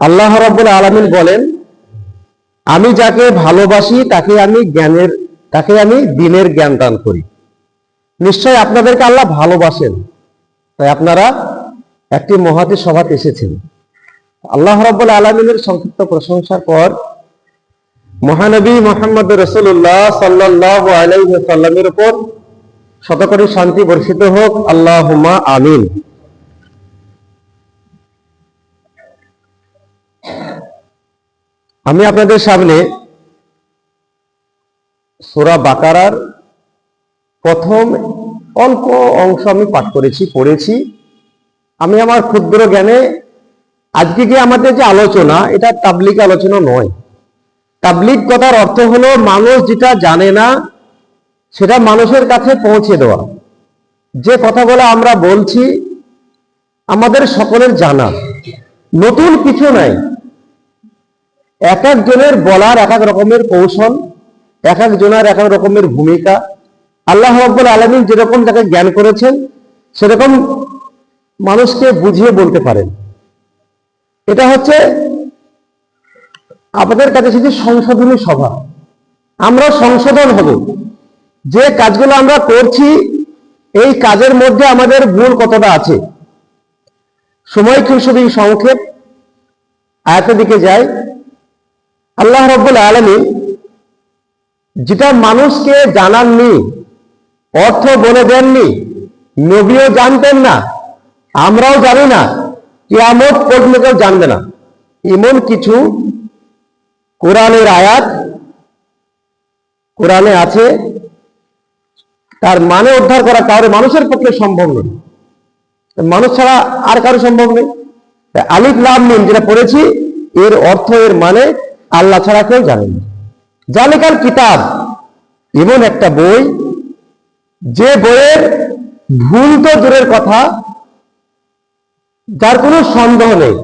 আল্লাহ রাব্বুল আলামিন বলেন, আমি যাকে ভালোবাসি তাকে আমি দ্বীনের জ্ঞান দান করি। নিশ্চয় আপনাদেরকে আল্লাহ ভালোবাসেন, তাই আপনারা একটি মহতী সভাতে এসেছেন। আল্লাহ রাব্বুল আলামিনের সংক্ষিপ্ত প্রশংসার পর মহানবী মুহাম্মদ রাসূলুল্লাহ সাল্লাল্লাহু আলাইহি ওয়াসাল্লামের উপর শতকোটি শান্তি বর্ষিত হোক, আল্লাহুম্মা আমিন। আমি আপনাদের সামনে সূরা বাকারার প্রথম অল্প অংশ আমি পাঠ পড়েছি। আমি আমার ক্ষুদ্র জ্ঞানে আজকে যে আমাদের যে আলোচনা, এটা তাবলীগ আলোচনা নয়। তাবলীগ কথার অর্থ হলো মানুষ যেটা জানে না সেটা মানুষের কাছে পৌঁছে দেওয়া। যে কথাগুলো আমরা বলছি আমাদের সকলের জানা, নতুন কিছু নাই। এক একজনের বলার এক এক রকমের কৌশল, এক একজনের এক এক রকমের ভূমিকা। আল্লাহ রাব্বুল আলামিন যেরকম তাকে জ্ঞান করেছেন সেরকম মানুষকে বুঝিয়ে বলতে পারেন। এটা হচ্ছে আমাদের কাছে শুধু সংশোধনী সভা। আমরা সংশোধন হব, যে কাজগুলো আমরা করছি এই কাজের মধ্যে আমাদের ভুল কতটা আছে। সময় শুধু সংক্ষেপ আয়াতের দিকে যাই। আল্লাহ রাব্বুল আলামিন যেটা মানুষকে জানাননি, অর্থ বলে দেননি, নবীও জানতেন না, আমরাও জানি না, কিয়ামত পর্যন্ত কেউ জানবে না, এমন কিছু কোরআনের আয়াত কোরআনে আছে, তার মানে উদ্ধার করা কারো মানুষের পক্ষে সম্ভব নয়। মানুষ ছাড়া আর কারো সম্ভব নেই। আলিফ লাম মিম যেটা পড়েছি, এর অর্থ এর মানে আল্লাহ ছাড়া কেউ জানেন না। জালিকাল কিতাব, এমন একটা বই যে বইয়ের ভুল তো দূরের কথা, যার কোনো সন্দেহ নেই।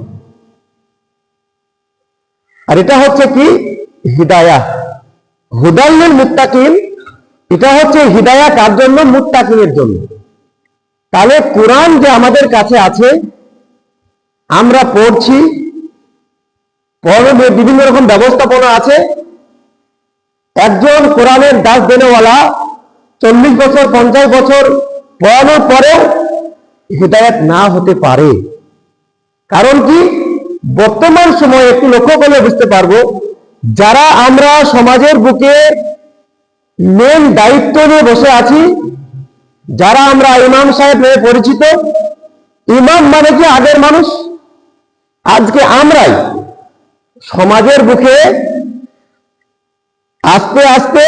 আর এটা হচ্ছে কি হিদায়াহ, হুদাল লিল মুত্তাকিন। এটা হচ্ছে হিদায়াহ কার জন্য? মুত্তাকিনের জন্য। তাহলে কোরআন যে আমাদের কাছে আছে, আমরা পড়ছি, বিভিন্ন রকম ব্যবস্থাপনা আছে। একজন কোরআনের দাস দেনেওয়ালা 40 বছর 50 বছর পড়ানোর পরেও হিদায়াত না হতে পারে। কারণ কি? বর্তমান সময়ে একটু লক্ষ্য করলে বুঝতে পারবো, যারা আমরা সমাজের বুকে মেন দায়িত্ব নিয়ে বসে আছি, যারা আমরা ইমাম সাহেব নামে পরিচিত, ইমাম মানে কি আগের মানুষ, আজকে আমরাই সমাজের বুকে আস্তে আস্তে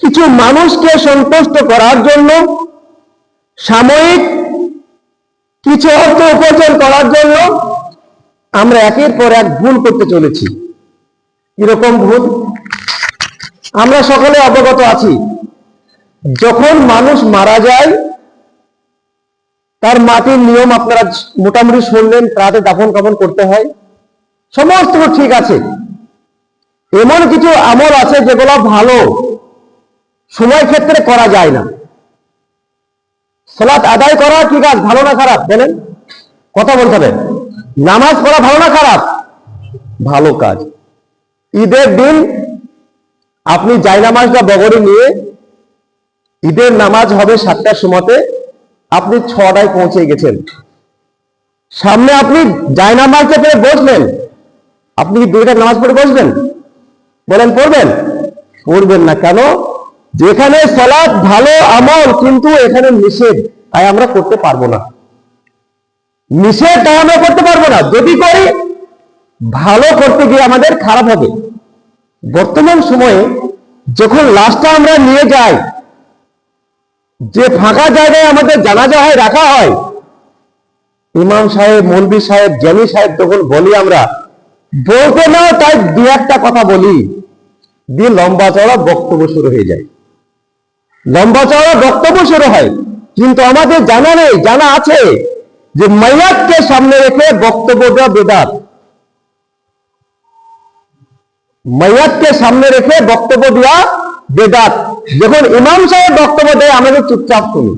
কিছু মানুষকে সন্তুষ্ট করার জন্য, সাময়িক কিছু অর্থ উপার্জন করার জন্য আমরা একের পর এক ভুল করতে চলেছি। কিরকম ভুল? আমরা সকলে অবগত আছি, যখন মানুষ মারা যায় তার মাটির নিয়ম আপনারা মোটামুটি শুনলেন, তাতে দাফন কাফন করতে হয়, সমস্ত ঠিক আছে। এমন কিছু আমল আছে যেগুলো ভালো, সময় ক্ষেত্রে করা যায় না। সালাত আদায় করা কি কাজ, ভালো না খারাপ বলেন? কথা বলতে হবে। নামাজ পড়া ভালো না খারাপ? ভালো কাজ। ঈদের দিন আপনি জায়নামাজটা বগরে নিয়ে, ঈদের নামাজ হবে 7টার সময়তে, আপনি 6টায় পৌঁছে গেছেন, সামনে আপনি জায়নামাজটা পেয়ে বসলেন, আপনি কি 2 নামাজ পড়ে বসবেন? বলেন পড়বেন? পড়বেন না। কেন? যেখানে সালাত ভালো আমল, কিন্তু এখানে নিষেধ, তাই আমরা করতে পারবো না। নিষেধ তাই আমরা করতে পারবো না। যদি করি, ভালো করতে গিয়ে আমাদের খারাপ হবে। বর্তমান সময়ে যখন লাশটা আমরা নিয়ে যাই, যে ফাঁকা জায়গায় আমাদের জানাজা হয়, রাখা হয়, ইমাম সাহেব, মৌলভী সাহেব, জ্ঞানী সাহেব তখন বলি, আমরা বলতে না তাই 2-1টা কথা বলি, দিয়ে লম্বা চওড়া বক্তব্য শুরু হয়ে যায়। লম্বা চওড়া বক্তব্য শুরু হয়, কিন্তু আমাদের জানা নেই, জানা আছে যে মাইয়াতকে সামনে রেখে বক্তব্য দেওয়া বেদাত। মাইয়াতকে সামনে রেখে বক্তব্য দেওয়া বেদাত। যখন ইমাম সাহেব বক্তব্য দেয় আমাদের চুপচাপ শুনি,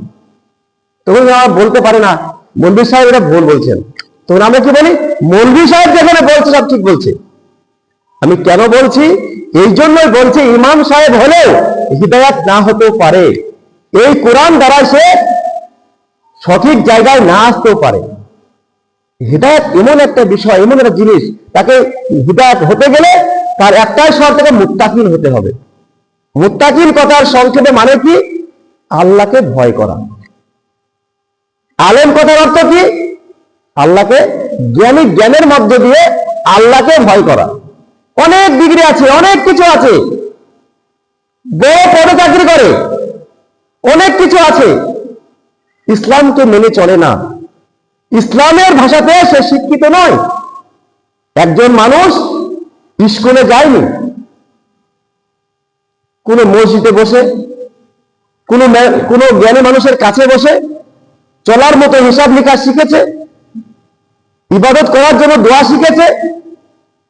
তখন বলতে পারে না মৌলভী সাহেব এটা ভুল বলছেন, তখন আমরা কি বলি, মৌলভী সাহেব যেখানে বলছে সব ঠিক বলছে। আমি কেন বলছি, এই জন্যই বলছি, ইমাম সাহেব হলেও হিদায়াত না হতেও পারে, এই কোরআন দ্বারা সে সঠিক জায়গায় না আসতেও পারে। হিদায়াত এমন একটা বিষয়, এমন একটা জিনিস, তাকে হিদায়াত হতে গেলে তার একটাই শর্ত, থেকে মুত্তাকিন হতে হবে। মুত্তাকিন কথার সংক্ষেপে মানে কি, আল্লাহকে ভয় করা। আলেম কথার অর্থ কি, আল্লাহকে জ্ঞানী, জ্ঞানের মধ্য দিয়ে আল্লাহকে ভয় করা। অনেক ডিগ্রি আছে, অনেক কিছু আছে, বড় পদে চাকরি করে, অনেক কিছু আছে, ইসলামকে মেনে চলে না, ইসলামের ভাষাতে সে শিক্ষিত নয়। একজন মানুষ স্কুলে যায়নি, কোন মসজিদে বসে, কোন জ্ঞানী মানুষের কাছে বসে চলার মতো হিসাব নিকাশ শিখেছে, ইবাদত করার জন্য দোয়া শিখেছে,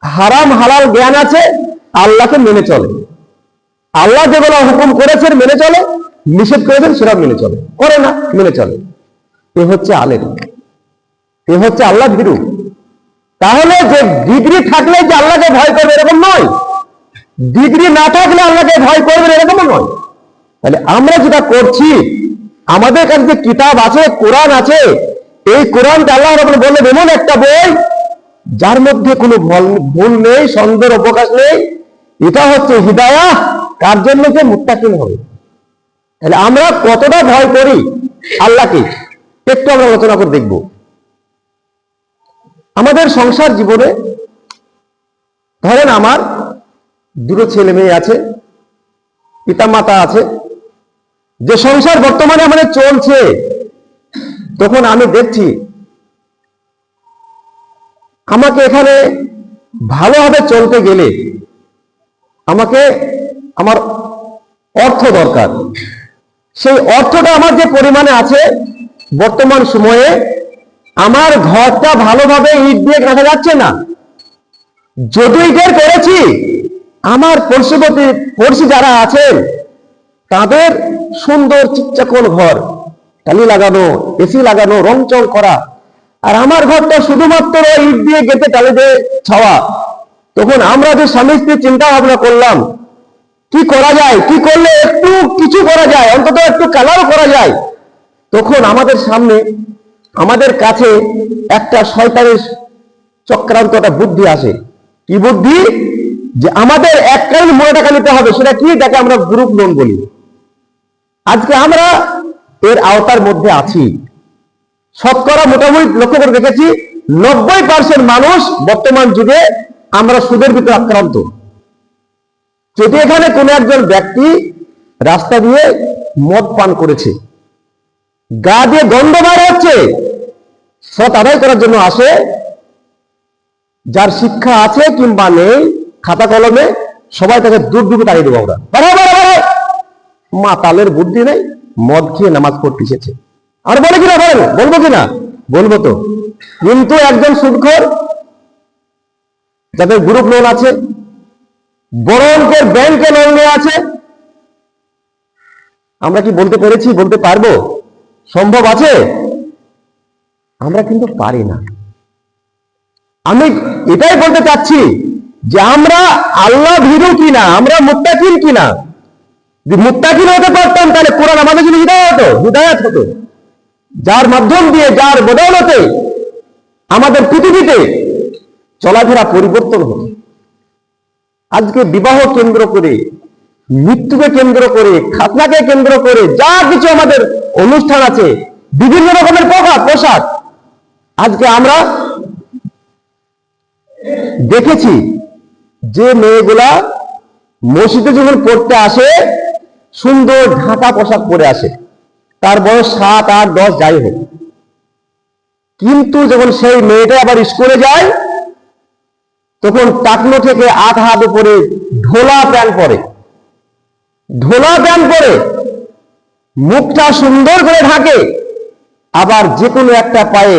হারাম হালাল জ্ঞান আছে, আল্লাহকে মেনে চলে, আল্লাহ যেগুলো হুকুম করেছেন মেনে চলে, নিষেধ করেছেন সেটা মেনে চলে, করে না মেনে চলে, এ হচ্ছে আলেম, এ হচ্ছে আল্লাহ ভীরু। তাহলে যে ডিগ্রি থাকলে যে আল্লাহকে ভয় করবে এরকম নয়, ডিগ্রি না থাকলে আল্লাহকে ভয় করবে এরকম নয়। তাহলে আমরা যেটা করছি, আমাদের কাছে যে কিতাব আছে, কোরআন আছে, এই কোরআনটা আল্লাহ রাব্বুল বললেন এমন একটা বই যার মধ্যে কোনো ভুল নেই, সন্দেহের অবকাশ নেই। এটা হচ্ছে হিদায়াহ, কার জন্য, যে মুত্তাকিন হবে। তাহলে আমরা কতটা ভয় করি আল্লাহকে, একটু আমরা আলোচনা করে দেখব। আমাদের সংসার জীবনে ধরেন আমার দুটো ছেলে মেয়ে আছে, পিতা মাতা আছে, যে সংসার বর্তমানে আমাদের চলছে, তখন আমি দেখছি আমাকে এখানে ভালোভাবে চলতে গেলে আমাকে আমার অর্থ দরকার। সেই অর্থটা আমার যে পরিমাণে আছে বর্তমান সময়ে, আমার ঘরটা ভালোভাবে ইট দিয়ে কাটা যাচ্ছে না। যদি ইটের করেছি, আমার পড়শি যারা আছেন তাদের সুন্দর চিকচাকন ঘর, টালি লাগানো, এসি লাগানো, রংচং করা, আর আমার ঘরটা শুধুমাত্র ইট দিয়ে গেঁথে টালি দিয়ে ছাওয়া। তখন আমরা যে স্বামী স্ত্রী চিন্তা ভাবনা করলাম, কি করা যায়, কি করলে একটু কিছু করা যায়, অন্তত একটু কালারও করা যায়, তখন আমাদের সামনে, আমাদের কাছে একটা শয়তানের চক্রান্ত, একটা বুদ্ধি আসে। কি বুদ্ধি? যে আমাদের একটাই মনে টাকা নিতে হবে। সেটা কি? তাকে আমরা গ্রুপ লোন বলি। আজকে আমরা এর আওতার মধ্যে আছি। শতকরা মোটামুটি লক্ষ্য করে দেখেছি 90% মানুষ বর্তমান যুগে আমরা সুদের ভিতরে আক্রান্ত। যদি এখানে কোনো একজন ব্যক্তি রাস্তা দিয়ে মদ পান করেছে, গা দিয়ে গন্ধ বার হচ্ছে, সৎ আদায় করার জন্য আসে, যার শিক্ষা আছে কিংবা নেই, খাতা কলমে সবাই তাকে দূর দূরে তাড়িয়ে দেবো আমরা। মাতালের বুদ্ধি নেই, মদ খেয়ে নামাজ পড়তে এসেছে। আর বলে কিনা বলেন, বলবো কিনা? বলবো তো। কিন্তু একজন সুদখোর, যাদের গ্রুপ লোন আছে, বড় অঙ্কের ব্যাংকে লোন নিয়ে আছে, আমরা কি বলতে পেরেছি, বলতে পারবো? সম্ভব আছে? আমরা কিন্তু পারি না। আমি এটাই বলতে চাচ্ছি যে আমরা আল্লাহ ভীরু কিনা, আমরা মুত্তাকিন কিনা। যদি মুত্তাকিন হতে পারতাম তাহলে কোরআন আমাদের জন্য হিদায়াত হতো, যার মাধ্যম দিয়ে, যার বদৌলতে আমাদের পৃথিবীতে চলাফেরা পরিবর্তন হতো। আজকে বিবাহ কেন্দ্র করে, মৃত্যুকে কেন্দ্র করে, খাতনাকে কেন্দ্র করে যা কিছু আমাদের অনুষ্ঠান আছে, বিভিন্ন রকমের পোশাক, আজকে আমরা দেখেছি যে মেয়েগুলা মসজিদে যখন পড়তে আসে, সুন্দর ঢাকা পোশাক পরে আসে, তার বয়স 7, 8, 10 যাই হোক, কিন্তু যখন সেই মেয়েটা আবার স্কুলে যায়, তখন টাকনো থেকে 8 হাত উপরে ঢোলা প্যান্ট পরে, মুখটা সুন্দর করে ঢাকে, আবার যে কোনো একটা পায়ে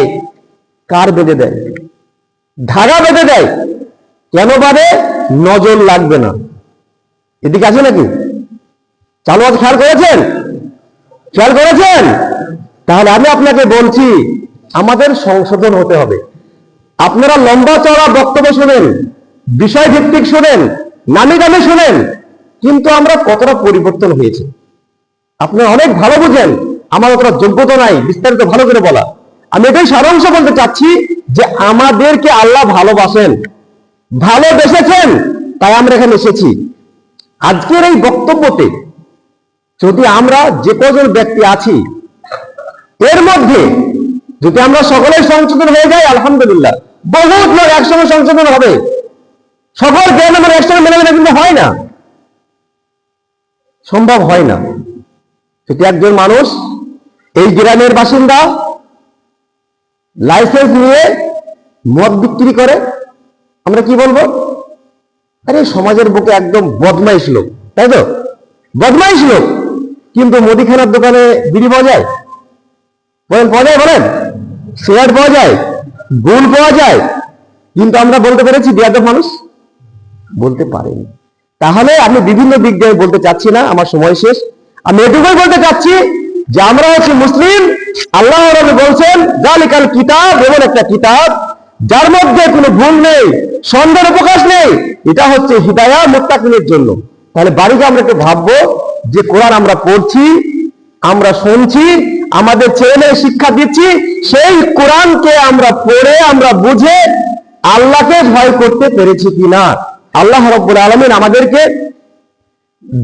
কার বেঁধে দেয়, ধাগা বেঁধে দেয়। কেন বাঁধে? নজর লাগবে না। এদিকে আছে নাকি? চালু আছে? খেয়াল করেছেন? তাহলে আমি আপনাকে বলছি, আমাদের সংশোধন হতে হবে। আপনারা লম্বা চওড়া বক্তব্য শোনেন, বিষয় ভিত্তিক শোনেন, নামি দামি শোনেন, কিন্তু আমরা কতটা পরিবর্তন হয়েছে আপনারা অনেক ভালো বুঝেন। আমার অতটা যোগ্যতা নাই বিস্তারিত ভালো করে বলা। আমি এটাই সারাংশ বলতে চাচ্ছি যে আমাদেরকে আল্লাহ ভালোবাসেন, ভালোবেসেছেন, তাই আমরা এখানে এসেছি। আজকের এই বক্তব্যতে যদি আমরা যে কজন ব্যক্তি আছি এর মধ্যে যদি আমরা সকলের সংশোধন হয়ে যাই, আলহামদুলিল্লাহ, বহুত লোক একসঙ্গে সংশোধন হবে। সকল জ্ঞান আমার একসঙ্গে মেনে মেনে কিন্তু হয় না, সম্ভব হয় না। যদি একজন মানুষ এই গ্রামের বাসিন্দা লাইসেন্স নিয়ে মদ বিক্রি করে, আমরা কি বলবো? আরে সমাজের বুকে একদম বদমাইশ লোক, তাই তো? বদমাইশ লোক। কিন্তু মুদিখানার দোকানে বিড়ি পাওয়া যায়? বলেন, পাওয়া যায়? বলেন, সিগারেট পাওয়া যায়, গুল পাওয়া যায়, কিন্তু আমরা বলতে পেরেছি বেয়াদব মানুষ? বলতে পারিনি। তাহলে আমি বিভিন্ন দিক দিয়ে বলতে চাচ্ছি না, আমার সময় শেষ। আমি এটুকুই বলতে চাচ্ছি যে আমরা হচ্ছে মুসলিম। আল্লাহ রাব্বি বলছেন যালিকাল কিতাব, এমন একটা কিতাব যার মধ্যে কোনো ভুল নেই, সন্দেহের অবকাশ নেই। এটা হচ্ছে হিদায়াহ মুত্তাকিনের জন্য। তাহলে বাড়িতে আমরা একটু ভাববো যে কোরআন আমরা পড়ছি, আমরা শুনছি, আমাদের ছেলে শিক্ষা দিচ্ছি, সেই কোরআনকে আমরা পড়ে আমরা বুঝে আল্লাহকে ভয় করতে পেরেছি কিনা। আল্লাহ রাব্বুল আলামিন আমাদেরকে,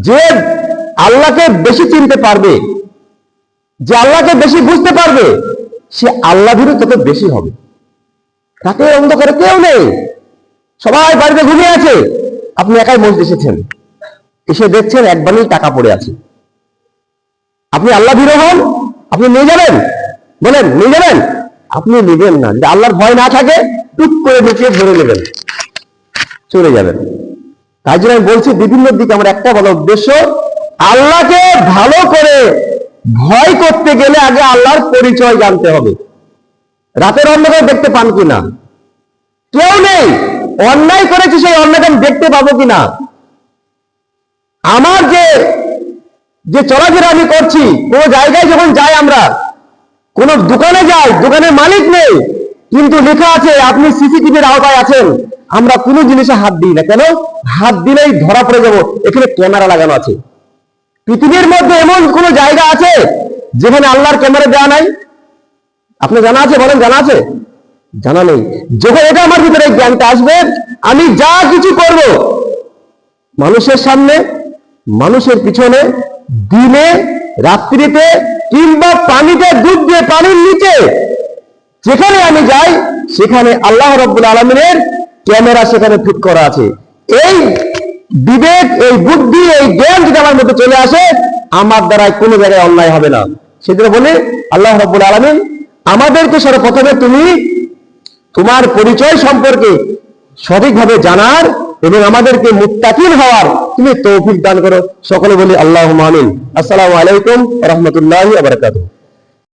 যে আল্লাহকে বেশি চিনতে পারবে, যে আল্লাহকে বেশি বুঝতে পারবে, সে আল্লাহ ভীরু তত বেশি হবে। তাকে অন্ধকারে কেউ নেই, সবাই বাড়িতে ঘুমিয়ে আছে, আপনি একাই মসজিদে এসেছেন, এসে দেখছেন এক বান্ডিল টাকা পড়ে আছে। আপনি আল্লাহ ভীরু হন, আপনি নিয়ে যাবেন? বলেন, নিয়ে যাবেন? আপনি নেবেন না। যদি আল্লাহর ভয় না থাকে, টুক করে ঢুকিয়ে ধরে নেবেন, চলে যাবেন। তাই জন্য আমি বলছি বিভিন্ন দিকে আমার একটা বড় উদ্দেশ্য, আল্লাহকে ভালো করে ভয় করতে গেলে আগে আল্লাহর পরিচয় জানতে হবে। রাতের অন্ধকার দেখতে পান কিনা? কেউ নেই। অন্যায় করেছি, সেই অন্যায়টা আমি দেখতে পাবো কিনা? আমার যে চলাফেরা আমি করছি, কোন জায়গায় যখন যাই, আমরা কোন দোকানে যাই, দোকানের মালিক নেই, কিন্তু লেখা আছে আপনি সিসিটিভির আওতায় আছেন, আমরা কোনো জিনিসে হাত দিই না। কেন? হাত দিলেই ধরা পড়ে যাব, এখানে ক্যামেরা লাগানো আছে। পৃথিবীর মধ্যে এমন কোন জায়গা আছে যেখানে আল্লাহর ক্যামেরা দেওয়া নাই? আপনার জানা আছে? বলেন, জানা আছে? জানা নেই। যখন এটা আমার ভিতরে জ্ঞানটা আসবে, আমি যা কিছু করব, মানুষের সামনে, মানুষের পিছনে, দিনে, রাত্রিতে, কিংবা পানিতে ডুব দিয়ে পানির নিচে, যেখানে আমি যাই সেখানে আল্লাহ রাব্বুল আলামিনের ক্যামেরা সেখানে ফিট করা আছে। এই বিবেক, এই বুদ্ধি, এই জ্ঞান যদি আমার মধ্যে চলে আসে, আমার দ্বারাই কোনো জায়গায় অন্যায় হবে না। সেজন্য বলে আল্লাহ রাব্বুল আলামিন আমাদেরকে সর্বপ্রথমে তুমি তোমার পরিচয় সম্পর্কে সঠিকভাবে জানার এবং আমাদেরকে মুত্তাকিন হওয়ার তুমি তৌফিক দান করো। সকলে বলি আল্লাহুম্মা আমিন। আসসালামু আলাইকুম ওয়া রাহমাতুল্লাহি ওয়া বারাকাতুহু।